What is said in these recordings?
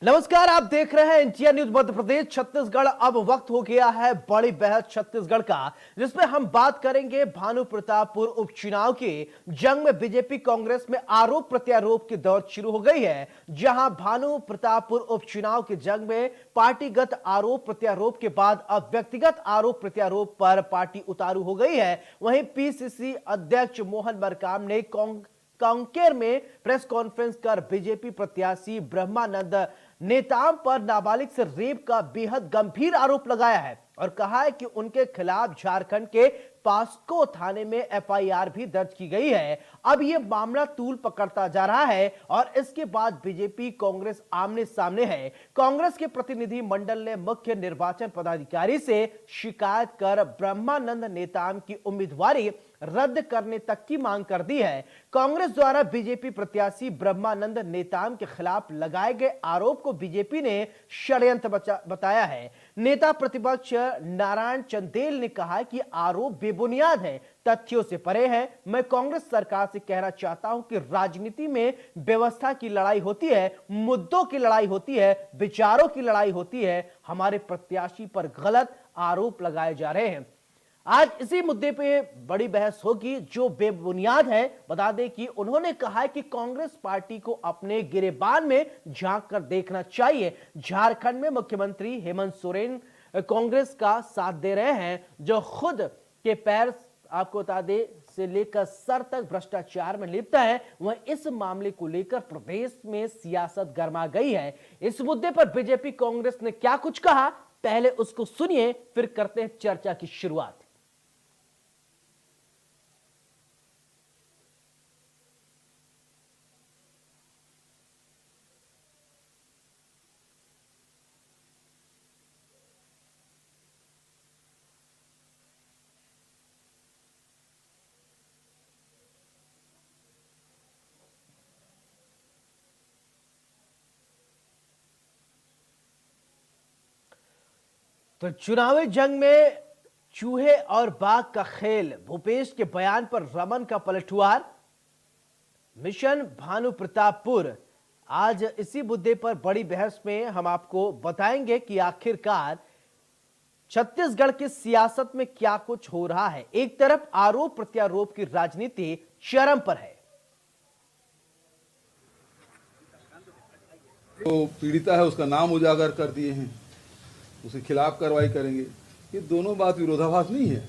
नमस्कार, आप देख रहे हैं इंडिया न्यूज मध्य प्रदेश छत्तीसगढ़। अब वक्त हो गया है बड़ी बहस छत्तीसगढ़ का, जिसमें हम बात करेंगे भानु प्रतापपुर उपचुनाव की जंग में बीजेपी कांग्रेस में आरोप प्रत्यारोप की दौर शुरू हो गई है। जहां भानु प्रतापपुर उपचुनाव की जंग में पार्टीगत आरोप प्रत्यारोप के बाद अब व्यक्तिगत आरोप प्रत्यारोप पर पार्टी उतारू हो गई है। वहीं पीसीसी अध्यक्ष मोहन मरकाम ने कांकेर में प्रेस कॉन्फ्रेंस कर बीजेपी प्रत्याशी ब्रह्मानंद नेताम पर नाबालिग से रेप का बेहद गंभीर आरोप लगाया है और कहा है कि उनके खिलाफ झारखंड के पास्को थाने में एफआईआर भी दर्ज की गई है। अब यह मामला तूल पकड़ता जा रहा है और इसके बाद बीजेपी कांग्रेस आमने सामने है। कांग्रेस के प्रतिनिधि मंडल ने मुख्य निर्वाचन पदाधिकारी से शिकायत कर ब्रह्मानंद नेताम की उम्मीदवारी रद्द करने तक की मांग कर दी है। कांग्रेस द्वारा बीजेपी प्रत्याशी ब्रह्मानंद नेताम के खिलाफ लगाए गए आरोप को बीजेपी ने षड्यंत्र बताया है। नेता प्रतिपक्ष नारायण चंदेल ने कहा कि आरोप बेबुनियाद है, तथ्यों से परे है। मैं कांग्रेस सरकार से कहना चाहता हूं कि राजनीति में व्यवस्था की लड़ाई होती है, मुद्दों की लड़ाई होती है, विचारों की लड़ाई होती है। हमारे प्रत्याशी पर गलत आरोप लगाए जा रहे हैं। आज इसी मुद्दे पे बड़ी बहस होगी जो बेबुनियाद है। बता दें कि उन्होंने कहा है कि कांग्रेस पार्टी को अपने गिरेबान में झांक कर देखना चाहिए। झारखंड में मुख्यमंत्री हेमंत सोरेन कांग्रेस का साथ दे रहे हैं, जो खुद के पैर आपको बता दें से लेकर सर तक भ्रष्टाचार में लिप्त है। वह इस मामले को लेकर प्रदेश में सियासत गर्मा गई है। इस मुद्दे पर बीजेपी कांग्रेस ने क्या कुछ कहा, पहले उसको सुनिए, फिर करते हैं चर्चा की शुरुआत। तो चुनावी जंग में चूहे और बाघ का खेल, भूपेश के बयान पर रमन का पलटवार। मिशन भानु प्रतापपुर, आज इसी मुद्दे पर बड़ी बहस में हम आपको बताएंगे कि आखिरकार छत्तीसगढ़ की सियासत में क्या कुछ हो रहा है। एक तरफ आरोप प्रत्यारोप की राजनीति चरम पर है। तो पीड़िता है उसका नाम उजागर कर दिए हैं, उसके खिलाफ कार्रवाई करेंगे। ये दोनों बात विरोधाभास नहीं है,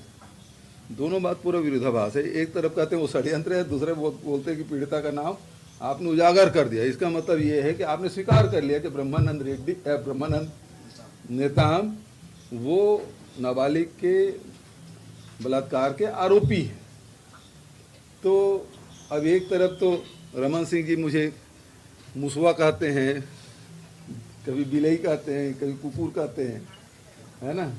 दोनों बात पूरा विरोधाभास है। एक तरफ कहते हैं वो षड्यंत्र है, दूसरे बोलते हैं कि पीड़िता का नाम आपने उजागर कर दिया। इसका मतलब ये है कि आपने स्वीकार कर लिया कि ब्रह्मानंद नेताम वो नाबालिग के बलात्कार के आरोपी हैं। तो अब एक तरफ तो रमन सिंह जी मुझे मुसवा कहते हैं, कभी बिलई कहते हैं, कभी कुकुर कहते हैं, है ना,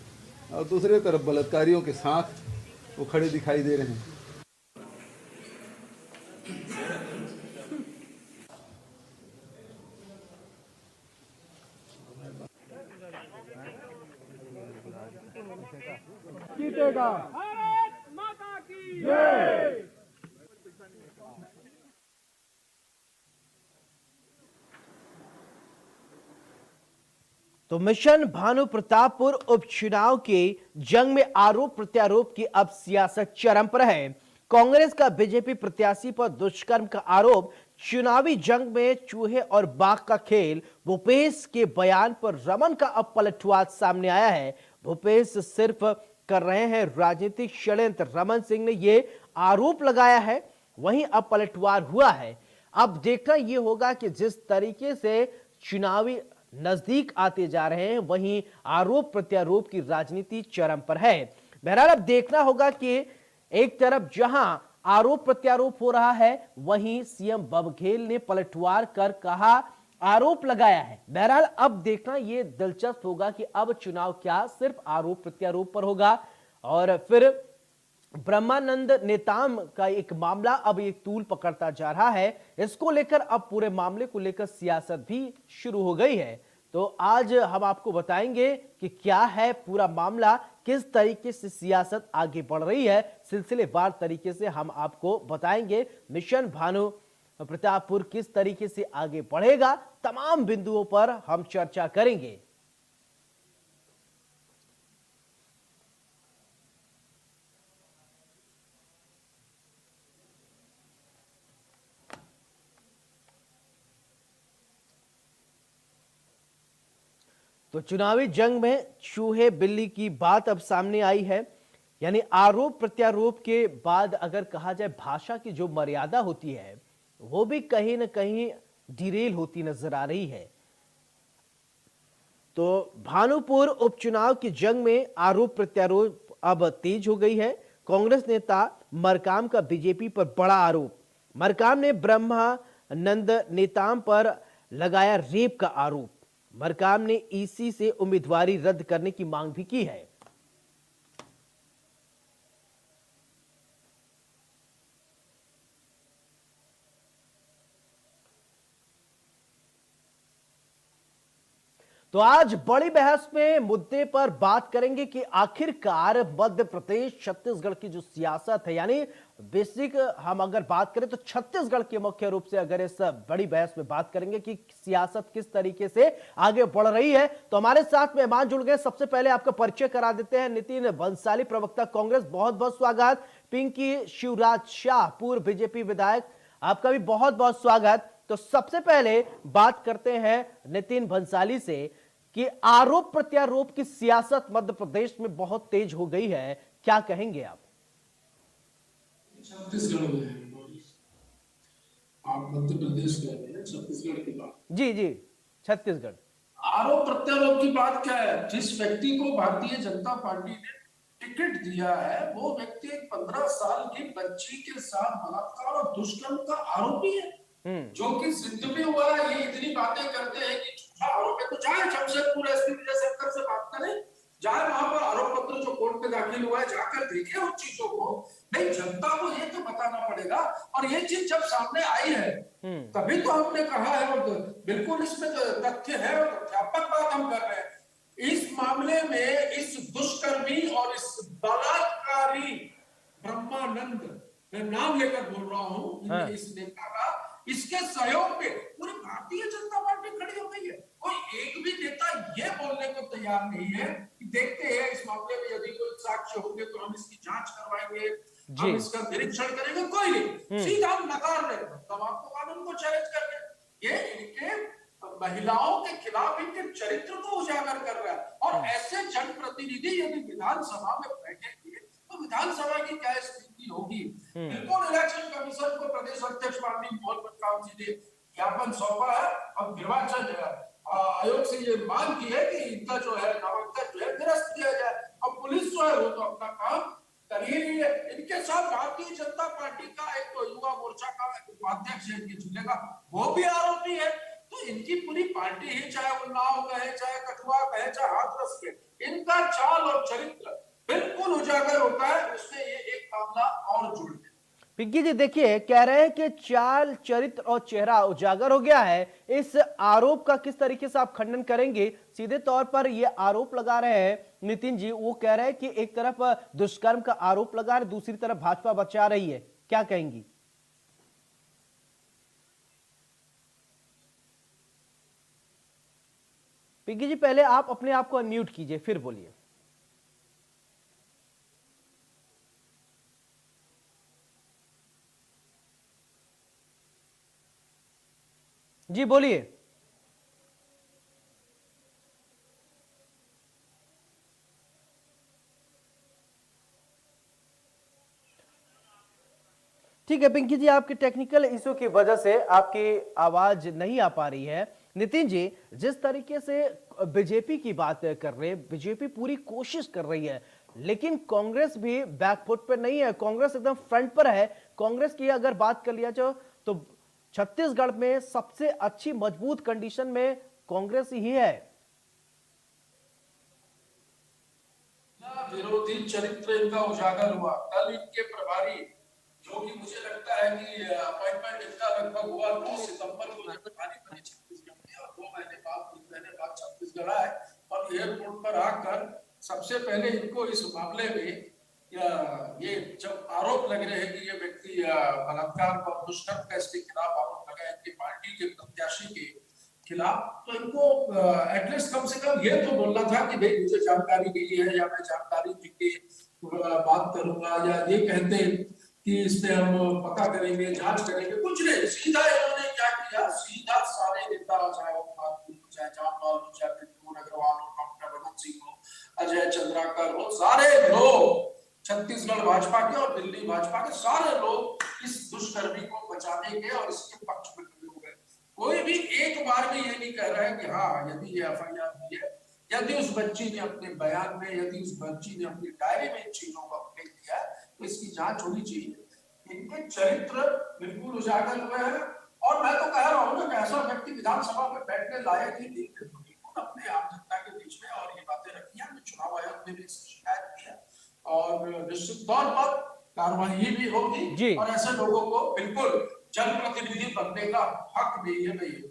और दूसरे तरफ बलात्कारियों के साथ वो खड़े दिखाई दे रहे हैं। जीतेगा भारत माता की जय। तो मिशन भानु प्रतापपुर उपचुनाव के जंग में आरोप प्रत्यारोप की अब सियासत चरम पर है। कांग्रेस का बीजेपी प्रत्याशी पर दुष्कर्म का आरोप, चुनावी जंग में चूहे और बाघ का खेल, भूपेश के बयान पर रमन का अब पलटवार सामने आया है। भूपेश सिर्फ कर रहे हैं राजनीतिक षड्यंत्र, रमन सिंह ने यह आरोप लगाया है। वहीं अब पलटवार हुआ है। अब देखना यह होगा कि जिस तरीके से चुनावी नजदीक आते जा रहे हैं, वहीं आरोप प्रत्यारोप की राजनीति चरम पर है। बहरहाल अब देखना होगा कि एक तरफ जहां आरोप प्रत्यारोप हो रहा है, वहीं सीएम बघेल ने पलटवार कर कहा, आरोप लगाया है। बहरहाल अब देखना यह दिलचस्प होगा कि अब चुनाव क्या सिर्फ आरोप प्रत्यारोप पर होगा, और फिर ब्रह्मानंद नेताम का एक मामला अब एक तूल पकड़ता जा रहा है। इसको लेकर अब पूरे मामले को लेकर सियासत भी शुरू हो गई है। तो आज हम आपको बताएंगे कि क्या है पूरा मामला, किस तरीके से सियासत आगे बढ़ रही है, सिलसिलेवार तरीके से हम आपको बताएंगे। मिशन भानु प्रतापपुर किस तरीके से आगे बढ़ेगा, तमाम बिंदुओं पर हम चर्चा करेंगे। तो चुनावी जंग में चूहे बिल्ली की बात अब सामने आई है। यानी आरोप प्रत्यारोप के बाद अगर कहा जाए भाषा की जो मर्यादा होती है वो भी कहीं ना कहीं डिरेल होती नजर आ रही है। तो भानुपुर उपचुनाव की जंग में आरोप प्रत्यारोप अब तेज हो गई है। कांग्रेस नेता मरकाम का बीजेपी पर बड़ा आरोप। मरकाम ने ब्रह्मानंद नेताम पर लगाया रेप का आरोप। मरकाम ने ईसी से उम्मीदवारी रद्द करने की मांग भी की है। तो आज बड़ी बहस में मुद्दे पर बात करेंगे कि आखिरकार मध्य प्रदेश छत्तीसगढ़ की जो सियासत है, यानी बेसिक हम अगर बात करें तो छत्तीसगढ़ के मुख्य रूप से अगर इस बड़ी बहस में बात करेंगे कि सियासत किस तरीके से आगे बढ़ रही है। तो हमारे साथ मेहमान जुड़ गए। सबसे पहले आपका परिचय करा देते हैं। नितिन बंसाली, प्रवक्ता कांग्रेस, बहुत बहुत स्वागत। पिंकी शिवराज शाह, पूर्व बीजेपी विधायक, आपका भी बहुत बहुत स्वागत। तो सबसे पहले बात करते हैं नितिन बंसाली से कि आरोप प्रत्यारोप की सियासत मध्य प्रदेश में बहुत तेज हो गई है, क्या कहेंगे आप? छत्तीसगढ़ में है। आप मध्य प्रदेश कह रहे हैं, छत्तीसगढ़ की बात। जी जी, छत्तीसगढ़। आरोप प्रत्यारोप की बात क्या है? जिस व्यक्ति को भारतीय जनता पार्टी ने टिकट दिया है वो व्यक्ति एक 15 साल की बच्ची के साथ बलात्कार और दुष्कर्म का आरोपी है, जो कि सिद्ध भी हुआ है। ये इतनी बातें करते हैं कि झूठा आरोप है, तो चाहे जमशेदपुर एसपी विजय शंकर से बात करें, जाए वहां पर आरोप पत्र जो कोर्ट में दाखिल हुआ है जाकर देखें उन चीजों को। नहीं, जनता को ये तो बताना पड़ेगा। और ये चीज जब सामने आई है तभी तो हमने कहा है, और बिल्कुल इसमें तथ्य है और तथ्यात्मक बात हम कर रहे हैं। इस मामले में इस दुष्कर्मी और इस बलात्कारी ब्रह्मानंद, मैं नाम लेकर बोल रहा हूं, इस नेता का, इसके सहयोग पे पूरी भारतीय जनता पार्टी खड़ी हो गई है। कोई एक भी नेता ये बोलने को तैयार नहीं है कि देखते हैं इस मामले में यदि कोई साक्ष्य होंगे तो हम इसकी जांच करवाएंगे, हम इसका निरीक्षण करेंगे। कोई नहीं, सीधा हम नकार रहे हैं, तब आपको कानून को चैलेंज करके। ये इनके महिलाओं के खिलाफ इनके चरित्र को उजागर कर रहा है। और ऐसे जनप्रतिनिधि यदि विधानसभा में बैठेंगे तो विधानसभा की क्या स्थिति होगी। बिल्कुल इलेक्शन कमीशन को प्रदेश अध्यक्ष माननीय मोहन मरकाम जी ने ज्ञापन सौंपा है और निर्वाचन आयोग से ये मांग की है कि इनका जो है नामांकन जो है निरस्त किया जाए। अब पुलिस जो है वो तो अपना काम कर ही रही है। इनके साथ भारतीय जनता पार्टी का एक तो युवा मोर्चा का उपाध्यक्ष है इनके जिले का, वो भी आरोपी है। तो इनकी पूरी पार्टी ही, चाहे उन्नाव कहे, चाहे कठुआ कहे, चाहे हाथरस के, इनका चाल और चरित्र बिल्कुल उजागर होता है। उसमें ये एक मामला और जुड़ गया। पिंकी जी देखिए, कह रहे हैं कि चाल, चरित्र और चेहरा उजागर हो गया है। इस आरोप का किस तरीके से आप खंडन करेंगे? सीधे तौर पर ये आरोप लगा रहे हैं नितिन जी, वो कह रहे हैं कि एक तरफ दुष्कर्म का आरोप लगा रहे, दूसरी तरफ भाजपा बचा रही है, क्या कहेंगी? पिंकी जी पहले आप अपने आप को अनम्यूट कीजिए, फिर बोलिए। जी बोलिए। ठीक है पिंकी जी, आपके टेक्निकल इशू की वजह से आपकी आवाज नहीं आ पा रही है। नितिन जी, जिस तरीके से बीजेपी की बात कर रहे हैं, बीजेपी पूरी कोशिश कर रही है, लेकिन कांग्रेस भी बैकफुट पर नहीं है, कांग्रेस एकदम फ्रंट पर है। कांग्रेस की अगर बात कर लिया जाए तो छत्तीसगढ़ में सबसे अच्छी मजबूत कंडीशन में कांग्रेस ही है। विरोधी चरित्र इनका उजागर हुआ। कल इनके प्रभारी, जो कि मुझे लगता है कि अपॉइंटमेंट इनका लगभग हुआ 9 सितंबर को जब प्रभारी बने छत्तीसगढ़ में, और 2 महीने बाद छत्तीसगढ़ आए और एयरपोर्ट पर आकर सबसे पहले इनको इस मामले में ये जब आरोप लग रहे हैं कि ये व्यक्ति बलात्कार और दुष्कर्म का इसके खिलाफ आरोप लगा इनकी पार्टी के प्रत्याशी के, खिलाफ, तो इनको एटलीस्ट कम से कम ये तो बोलना था कि भाई मुझे जानकारी नहीं है, या मैं जानकारी देके बात करूंगा, या ये कहते कि इस पे हम पता करेंगे, जांच करेंगे। कुछ नहीं, सीधा इन्होंने क्या किया, सीधा सारे नेता, चाहे चाहे जामवाल हो, चाहे त्रिपुर अग्रवाल हो, डॉक्टर भगत सिंह हो, अजय चंद्राकर हो, सारे लोग छत्तीसगढ़ भाजपा के और दिल्ली भाजपा के सारे लोग इस दुष्कर्मी को बचाने के और इसके पक्ष में खड़े हो गए। कोई भी एक बार भी ये नहीं कह रहा है कि हाँ, यदि ये एफआईआर हुई है, यदि उस बच्ची ने अपने बयान में, यदि उस बच्ची ने अपनी डायरी में इन चीजों का उल्लेख किया है, तो इसकी जांच होनी चाहिए। इनके चरित्र बिल्कुल उजागर हुए हैं, और मैं तो कह रहा हूँ ना कि ऐसा व्यक्ति विधानसभा में बैठने लायक ही नहीं है। बिल्कुल अपने आम जनता के बीच में और ये बातें रखी है, चुनाव आयोग ने भी इसकी शिकायत की है, और निश्चित तौर पर कार्रवाई भी होगी, और ऐसे लोगों को बिल्कुल जनप्रतिनिधि बनने का हक नहीं है। नहीं,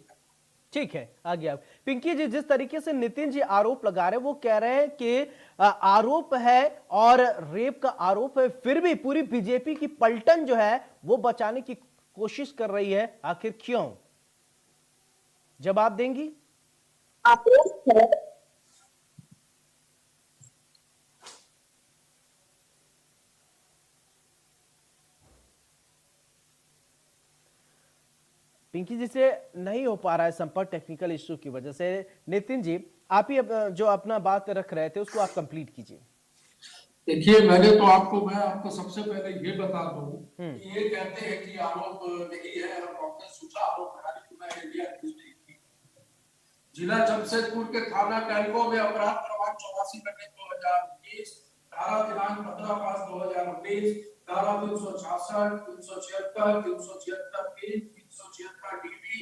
ठीक है, आगे आप। पिंकी जी, जिस तरीके से नितिन जी आरोप लगा रहे हैं, वो कह रहे हैं कि आरोप है और रेप का आरोप है, फिर भी पूरी बीजेपी की पलटन जो है वो बचाने की कोशिश कर रही है। आखिर क्यों? जवाब देंगी? पिंकी जी से नहीं हो पा रहा है संपर्क, टेक्निकल इश्यू की वजह से। नितिन जी, आप ही जो अपना बात रख रहे थे उसको आप कंप्लीट कीजिए। देखिए, मैं आपको सबसे पहले ये बता दूं कि ये कहते हैं कि आरोप नहीं है, हम कांग्रेस झूठा आरोप लगा रही है। मैं इंडिया न्यूज़ नहीं थी। जिला जमशेदपुर के थाना कैलको में अपराध क्रमांक 84/2019, धारा दिनांक 15/5/2019, धारा 366, 376, 376 376 डीबी,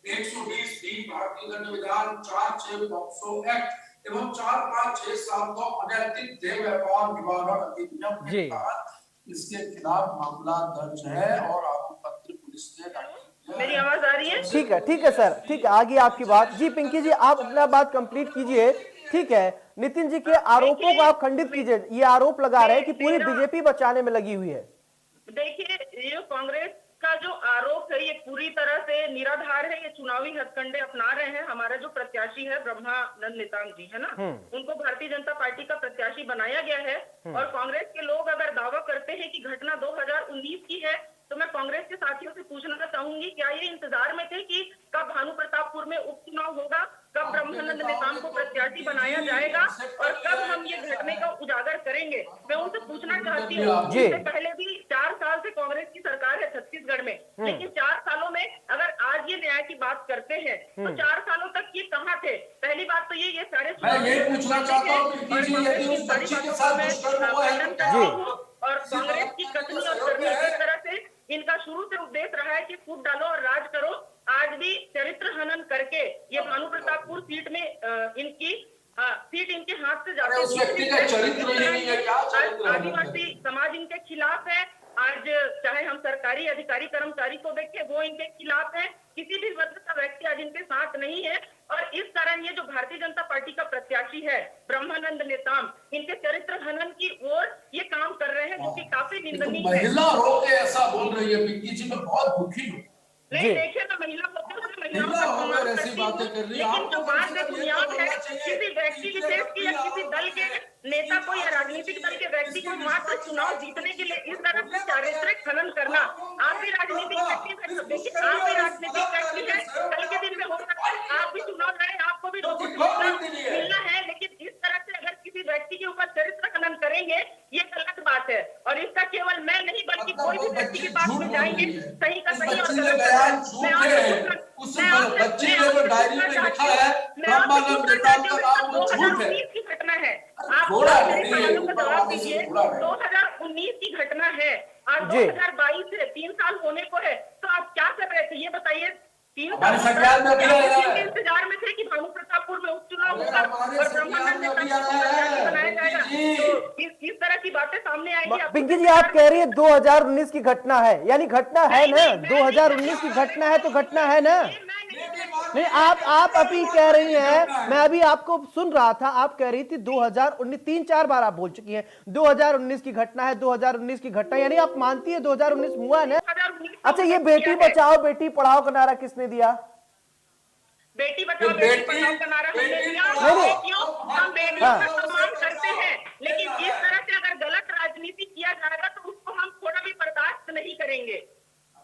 120 डी भारतीय दंड विधान, 4-6 पॉक्सो एक्ट एवं 4-5-6-7 को अनैतिक देह व्यापार निवारण अधिनियम के तहत इसके खिलाफ मामला दर्ज है और आरोप पत्र पुलिस ने दाखिल किया। मेरी आवाज आ रही है? ठीक है सर, ठीक है, आगे आपकी बात। जी पिंकी जी, आप अपना बात कंप्लीट कीजिए। ठीक है, नितिन जी के आरोपों को आप खंडित कीजिए। ये आरोप लगा रहे हैं कि पूरी बीजेपी बचाने में लगी हुई है। देखिए, ये कांग्रेस का जो आरोप है ये पूरी तरह से निराधार है। ये चुनावी हथकंडे अपना रहे हैं। हमारा जो प्रत्याशी है ब्रह्मानंद नेताम जी है ना, उनको भारतीय जनता पार्टी का प्रत्याशी बनाया गया है। और कांग्रेस के लोग अगर दावा करते हैं कि घटना 2019 की है, तो मैं कांग्रेस के साथियों से पूछना चाहूंगी, क्या ये इंतजार में थे कि कब भानु प्रतापपुर में उपचुनाव होगा, कब ब्रह्मानंद नेताम को प्रत्याशी बनाया जाएगा और कब हम ये घटने का उजागर करेंगे? मैं उनसे पूछना चाहती हूँ। इससे पहले भी 4 साल से कांग्रेस की सरकार है छत्तीसगढ़ में, लेकिन 4 सालों में अगर आज ये न्याय की बात करते हैं तो 4 सालों तक ये कहाँ थे? पहली बात तो ये सारे पूछना चाहता हूँ और कांग्रेस की कथनी और करनी इस तरह से इनका शुरू से उद्देश्य रहा है कि फूट डालो और राज करो। आज भी चरित्र हनन करके ये भानु प्रतापपुर सीट में इनकी सीट इनके हाथ से जाती है। आदिवासी समाज इनके खिलाफ है। आज चाहे हम सरकारी अधिकारी कर्मचारी को देखें, वो इनके खिलाफ है। किसी भी वर्ग का व्यक्ति आज इनके साथ नहीं है। और इस कारण ये जो भारतीय जनता पार्टी का प्रत्याशी है ब्रह्मानंद नेताम, इनके चरित्र हनन की ओर ये काम कर रहे हैं, जो कि काफी निंदनीय है। महिला रो के ऐसा बोल रही है पिंकी जी, मैं बहुत दुखी हूँ। नहीं, देखिए ना, महिला लेकिन जो बात है बुनियाद है, किसी व्यक्ति विशेष की या किसी दल के नेता को या राजनीतिक दल के व्यक्ति को मात्र चुनाव जीतने के लिए इस तरह से चारित्रिक खनन करना। आप भी राजनीतिक व्यक्ति है, देखिए आप भी राजनीतिक व्यक्ति है, कल के दिन में हो सकता है आप भी चुनाव लड़े, आपको भी लोगों से मिलना है, लेकिन इस तरह से अगर किसी व्यक्ति के ऊपर चरित्र खनन करेंगे ये गलत बात है। और इसका केवल मैं नहीं बल्कि कोई भी व्यक्ति की बात में जाएंगे, सही का सही और गलत बच्ची ने डायरी में लिखा है ब्रह्मानंद नेताम का नाम वो झूठ है। की घटना है, आप मेरे सवालों का जवाब दीजिए। 2019 की घटना है और 2022 से 3 साल होने को है, तो आप क्या कर रहे थे ये बताइए। 3 साल के इंतजार में थे कि भानु प्रतापपुर में उपचुनाव होगा और ब्रह्मानंद नेताम को बनाया जाएगा, तो इस तरह की बातें सामने आएगी। पिंकी जी, आप कह रही है 2019 की घटना है, यानी घटना है ना, 2019 की घटना है तो घटना है ना। नहीं, आप अभी कह रही हैं, मैं अभी आपको सुन रहा था, आप कह रही थी 2019, 3-4 बार आप बोल चुकी हैं 2019 की घटना है, 2019 की घटना, यानी आप मानती है 2019 हुआ है ना। अच्छा, ये बेटी बचाओ बेटी पढ़ाओ का नारा किसने दिया? बेटी बचाओ ये बेटी पढ़ाओ का नारा हमने बेटी दिया। पढ़ाओ, हम बेटियों का सम्मान करते हैं, लेकिन इस तरह से अगर गलत राजनीति किया जाएगा तो उसको हम थोड़ा भी बर्दाश्त नहीं करेंगे।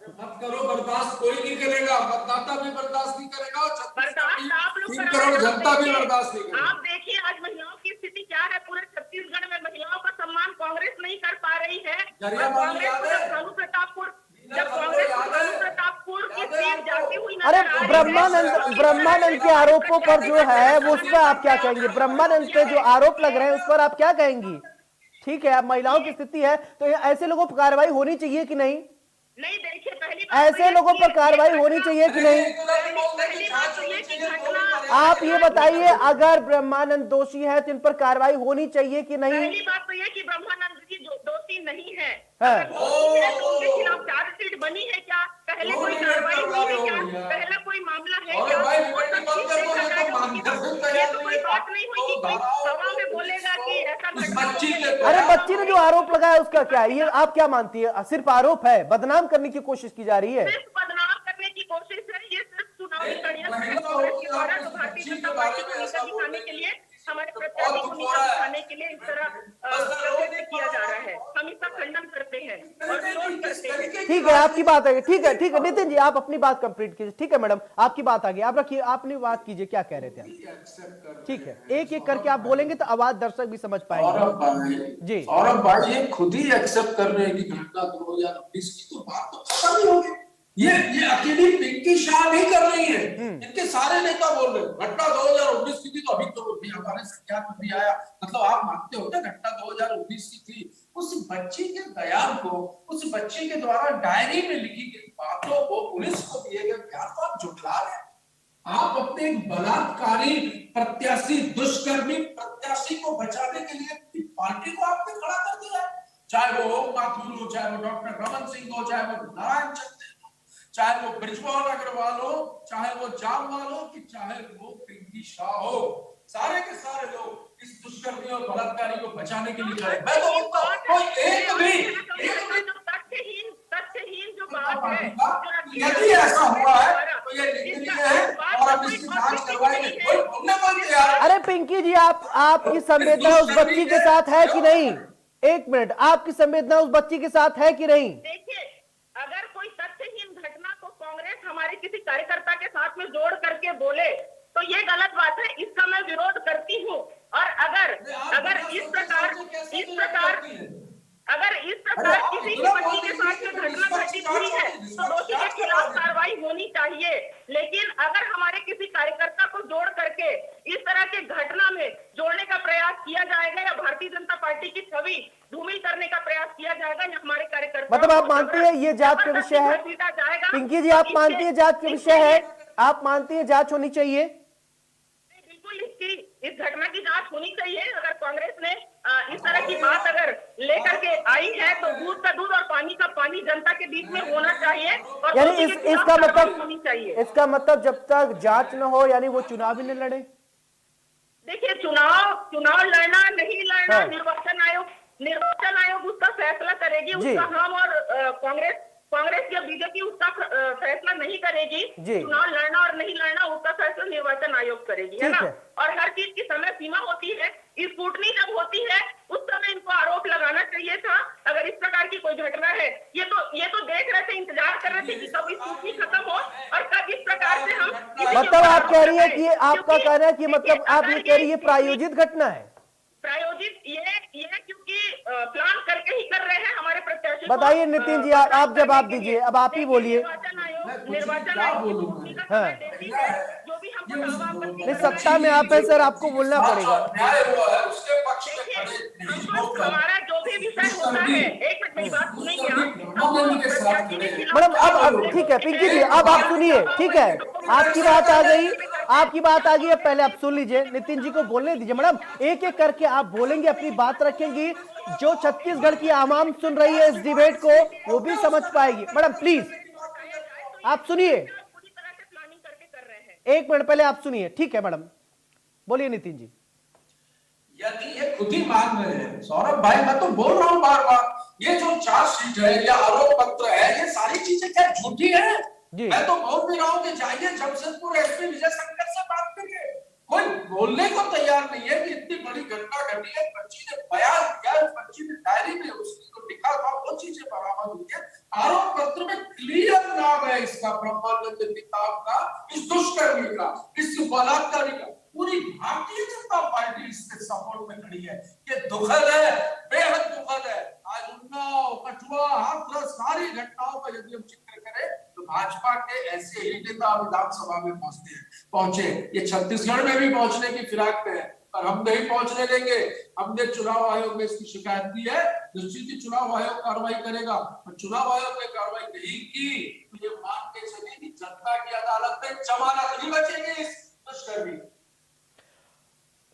मत करो, बर्दाश्त कोई नहीं करेगा, मतदाता भी बर्दाश्त नहीं करेगा और बर्दाश्त आप लोग 3 करोड़ जनता भी बर्दाश्त नहीं करेगी। आप देखिए आज महिलाओं की स्थिति क्या है। पूरे छत्तीसगढ़ में महिलाओं का सम्मान कांग्रेस नहीं कर पा रही है। जरिया और मामले याद है? जब कांग्रेस को भानु प्रतापपुर की सीट जाती हुई अरे नजर आ रही है, ब्रह्मानंद के आरोपों पर जो है वो उस पर आप क्या कहेंगे? ब्रह्मानंद पे जो आरोप लग रहे हैं उस पर आप क्या कहेंगी? ठीक है, अब महिलाओं की स्थिति है तो ऐसे लोगों पर कार्रवाई होनी चाहिए कि नहीं? नहीं देखिए, पहली बात ऐसे लोगों पर कार्रवाई होनी चाहिए कि नहीं? पहली बात तो ये कि घटना, आप ये बताइए, अगर ब्रह्मानंद दोषी है तो इन पर कार्रवाई होनी चाहिए कि नहीं? पहली बात तो ये कि ब्रह्मानंद जी दोषी नहीं है। हाँ। अगर दोषी है तो उनके खिलाफ चार्जशीट बनी है क्या? पहले कोई कार्रवाई हुई है क्या? पहला कोई मामला है अरे क्या? भाई, वो सब बेटी बंद चीज़ कर दो, देखा ये तो जाएगा। मानकर तैयार ये तो कोई नहीं है। बात नहीं हुई कि कोई सभा में बोलेगा कि ऐसा उस घटना बच्ची हो के गई। अरे बच्ची ने जो आरोप लगाया उसका क्या है? ये आप क्या मानती है? सिर्फ आरोप है, बदनाम करने की कोशिश की जा रही है। सिर्फ बदनाम करने की कोशिश है। ये सिर्फ चुनावी षड्यंत्र है महिला कांग्रेस के और द्वारा, जो किसी भारतीय बच्ची जनता के पार्टी बारे को में नीचा ऐसा दिखाने बोलने के लिए, हमारे बहुत प्रत्याशी को दुख हो नीचा रहा है। दिखाने के लिए इस तरह प्रकृति किया जा रहा है। हम इसका खंडन करते हैं और विरोध करते हैं। ठीक है, आपकी बात है। ठीक है, ठीक है नितिन जी, आप अपनी बात कंप्लीट कीजिए। ठीक है मैडम, आपकी बात आ गई, आप रखिए, आपने बात कीजिए, क्या कह रहे थे आप? ठीक है, एक एक करके आप बोलेंगे तो आवाज दर्शक भी समझ पाएंगे। सौरभ भाई जी। सौरभ भाई, ये खुद ही एक्सेप्ट कर रहे हैं कि घटना 2019 की तो बात तो खत्म ही होगी। ये अकेली पिंकी शाह नहीं कर रही है, इनके सारे नेता बोल रहे हैं घटना 2019 की थी, तो अभी तो भी हमारे संज्ञान में भी आया। मतलब आप मानते हो ना घटना 2019 की थी? उस बच्ची के बयान को, उस बच्ची के द्वारा डायरी में लिखी गई बातों को, पुलिस को दिए गए बयान को आप झुठला रहे हैं। आप अपने एक बलात्कारी प्रत्याशी, दुष्कर्मी प्रत्याशी को बचाने के लिए पार्टी को आपने खड़ा कर दिया है। चाहे वो ओम माथुर हो, चाहे वो डॉक्टर रमन सिंह हो, चाहे वो नारायण चंद्र, चाहे वो ब्रिजमोहन अग्रवाल हो, चाहे वो जामवाल हो, कि चाहे वो पिंकी शाह हो, सारे के सारे लोग इस दुष्कर्मी और बलात्कारी को बचाने के लिए खड़े। मैं तो बोलता हूं कोई एक भी तथ्यहीन जो बात है, यदि ऐसा हुआ है तो ये निंदनीय है और अब इसकी जांच करवाएंगे। कोई बोलने को नहीं तैयार है। अरे पिंकी जी, आपकी संवेदना उस बच्ची के साथ है कि नहीं? एक मिनट, आपकी संवेदना उस बच्ची के साथ है कि नहीं? देखिए, अगर कोई तथ्यहीन घटना को कांग्रेस हमारे किसी कार्यकर्ता के साथ में जोड़ करके बोले तो ये गलत बात है, इसका मैं विरोध करती हूँ। और अगर इस प्रकार किसी की बच्ची के साथ में घटना घटित हुई है तो दोषी के खिलाफ कार्रवाई होनी चाहिए। लेकिन अगर हमारे किसी कार्यकर्ता को जोड़ करके इस तरह के घटना में जोड़ने का प्रयास किया जाएगा या भारतीय जनता पार्टी की छवि धूमिल करने का प्रयास किया जाएगा या हमारे कार्यकर्ता, मतलब आप मानती है ये जांच का विषय है? पिंकी जी, आप मानती है जांच का विषय है? आप मानती है जांच होनी चाहिए? बिल्कुल, इस घटना की जांच होनी चाहिए। अगर कांग्रेस ने इस तरह की बात अगर लेकर के आई है तो दूध का दूध और पानी का पानी जनता के बीच में होना चाहिए और यानी इसका मतलब होनी चाहिए। इसका मतलब जब तक जांच न हो यानी वो चुनाव ही नहीं लड़े? देखिए, चुनाव लड़ना नहीं लड़ना, हाँ। निर्वाचन आयोग उसका फैसला करेगी। उसका हम और कांग्रेस या बीजेपी उसका फैसला नहीं करेगी। चुनाव लड़ना और नहीं लड़ना उसका फैसला निर्वाचन आयोग करेगी, है ना? और हर चीज की समय सीमा होती है। स्क्रूटनी जब होती है उस समय इनको आरोप लगाना चाहिए था। अगर इस प्रकार की कोई घटना है, ये तो देख रहे थे, इंतजार कर रहे थे कि कब स्क्रूटनी खत्म हो और कब इस प्रकार से हम। मतलब आप कह रही है कि आपका कहना है कि मतलब आप ये कह रही है प्रायोजित घटना है? प्रायोजित ये क्योंकि प्लान करके ही कर रहे हैं हमारे प्रत्याशी। बताइए नितिन जी, आप जवाब दीजिए, अब आप ही बोलिए। निर्वाचन आयोग जो भी हमको दावा आपत्ति नहीं, सत्ता में आप है सर, आपको बोलना पड़ेगा। न्याय हुआ है उसके पक्ष में खड़े हमको हमारा जो भी विषय होता है, एक मिनट मेरी बात सुनेंगे आप? मैडम अब ठीक है पिंकी जी, अब आप सुनिए। ठीक है, आपकी बात आ गई, आपकी बात आ गई। अब पहले आप सुन लीजिए, नितिन जी को बोलने दीजिए। मैडम एक एक करके आप बोलेंगे, अपनी बात रखेंगी, जो छत्तीसगढ़ की आवाम सुन रही है इस डिबेट को वो भी समझ पाएगी। मैडम प्लीज आप सुनिए, पूरी तरह से प्लानिंग करके कर रहे हैं। एक मिनट पहले आप सुनिए। ठीक है मैडम, बोलिए नितिन जी। यदि ये खुद ही मान रहे हैं सौरभ भाई, मैं तो बोल रहा हूँ बार बार, ये जो चार्जशीट है या आरोप पत्र है, ये सारी चीजें क्या झूठी है? जी। मैं तो बोल भी रहा हूं कि जाइए जमशेदपुर एसपी विजय शंकर से बात करिए, कोई बोलने को तैयार नहीं है कि इतनी बड़ी घटना घटी है। बच्ची ने बयान दिया, उस बच्ची ने डायरी में उसको लिखा था, वो चीजें बरामद हुई है। आरोप पत्र में क्लियर नाम है इसका, ब्रह्मानंद निताम का, इस दुष्कर्मी का, इस बलात्कारी का। पूरी भारतीय जनता पार्टी इसके सपोर्ट में खड़ी है। ये दुखद है, बेहद दुखद है। आज उन्नाव, कठुआ, हाथरस सारी घटनाओं का यदि हम जिक्र करें तो भाजपा के ऐसे ही नेता विधानसभा में पहुंचे। ये छत्तीसगढ़ में भी पहुंचने की फिराक में है, पर हम नहीं पहुंचने देंगे। हमने चुनाव आयोग में इसकी शिकायत की है, निश्चित ही चुनाव आयोग कार्रवाई करेगा। और चुनाव आयोग ने कार्रवाई नहीं की तो ये मान के चलिए कि जनता की अदालत में जमानत नहीं बचेगी इस दुष्कर्मी।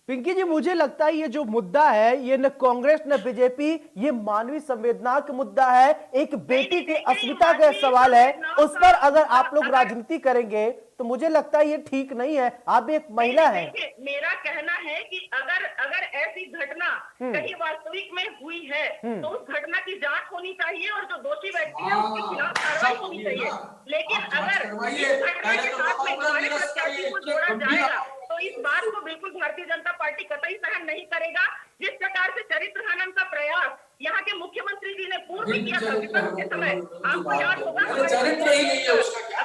पिंकी जी, मुझे लगता है ये जो मुद्दा है, ये न कांग्रेस न बीजेपी, ये मानवीय संवेदना का मुद्दा है, एक बेटी की अस्मिता का सवाल है। उस पर अगर आप लोग राजनीति करेंगे तो मुझे लगता है ये ठीक नहीं है। आप भी एक महिला है। मेरा कहना है कि अगर ऐसी घटना कहीं वास्तविक में हुई है तो उस घटना की जांच होनी चाहिए और जो दोषी व्यक्ति है उसके खिलाफ कार्रवाई होनी चाहिए। लेकिन अगर इस घटना के साथ में हमारे प्रत्याशी को जोड़ा जाएगा तो इस बात को बिल्कुल भारतीय जनता पार्टी कतई सहन नहीं करेगा। जिस प्रकार से चरित्र हनन का प्रयास यहाँ के मुख्यमंत्री जी ने पूर्व में किया था विपक्ष के समय, आपको याद होगा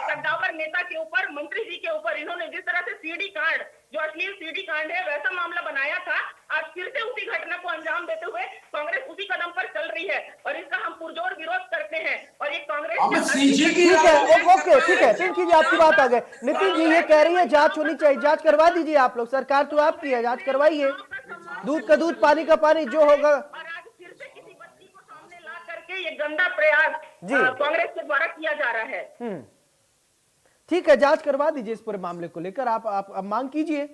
कद्दावर नेता के ऊपर, मंत्री जी के ऊपर इन्होंने जिस तरह से सीडी कांड, जो अश्लील सीडी कांड है, वैसा मामला बनाया था। आज फिर से उसी घटना को अंजाम देते हुए कांग्रेस उसी कदम पर चल रही है और इसका हम पुरजोर विरोध करते हैं। और ये कांग्रेस ठीक है, ओके, ठीक है, पिंकी जी आपकी बात आ गई। नितिन जी ये कह रही है जांच होनी चाहिए, जांच करवा दीजिए आप लोग, सरकार तो आपकी है, जांच करवाइए। दूध का दूध, पानी का पानी, जो होगा। और आज फिर से किसी बच्ची को सामने ला करके ये गंदा प्रयास कांग्रेस के द्वारा किया जा रहा है। ठीक है, जांच करवा दीजिए इस पूरे मामले को लेकर। आप मांग कीजिए।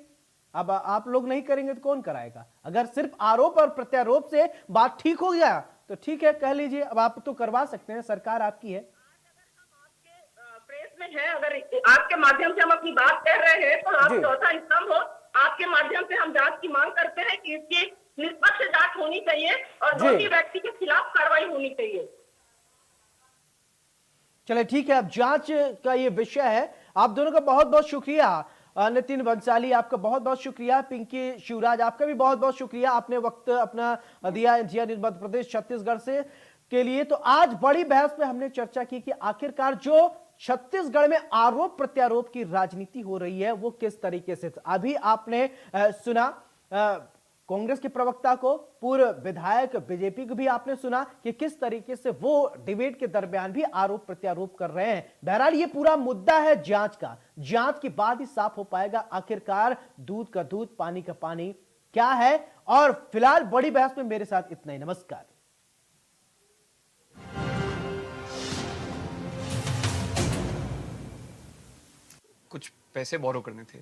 अब आप लोग नहीं करेंगे तो कौन कराएगा? अगर सिर्फ आरोप और प्रत्यारोप से बात ठीक हो गया तो ठीक है, कह लीजिए। अब आप तो करवा सकते हैं, सरकार आपकी है। प्रेस में है, अगर आपके माध्यम से हम अपनी बात कह रहे हैं तो आप चौथा स्तंभ हो। आपके माध्यम से हम जांच की मांग करते हैं कि इसकी निष्पक्ष जांच होनी चाहिए और दोषी व्यक्ति के खिलाफ कार्रवाई होनी चाहिए। चले ठीक है, अब जांच का ये विषय है। आप दोनों का बहुत बहुत शुक्रिया। नितिन बंसाली आपका बहुत बहुत शुक्रिया। पिंकी शिवराज आपका भी बहुत बहुत शुक्रिया, आपने वक्त अपना दिया इंडिया न्यूज़ मध्य प्रदेश छत्तीसगढ़ से के लिए। तो आज बड़ी बहस में हमने चर्चा की कि आखिरकार जो छत्तीसगढ़ में आरोप प्रत्यारोप की राजनीति हो रही है वो किस तरीके से। अभी आपने सुना कांग्रेस के प्रवक्ता को, पूर्व विधायक बीजेपी को भी आपने सुना कि किस तरीके से वो डिबेट के दरमियान भी आरोप प्रत्यारोप कर रहे हैं। बहरहाल ये पूरा मुद्दा है जांच का। जांच के बाद ही साफ हो पाएगा आखिरकार दूध का दूध, पानी का पानी क्या है। और फिलहाल बड़ी बहस में मेरे साथ इतना ही। नमस्कार। कुछ पैसे बोरो करने थे।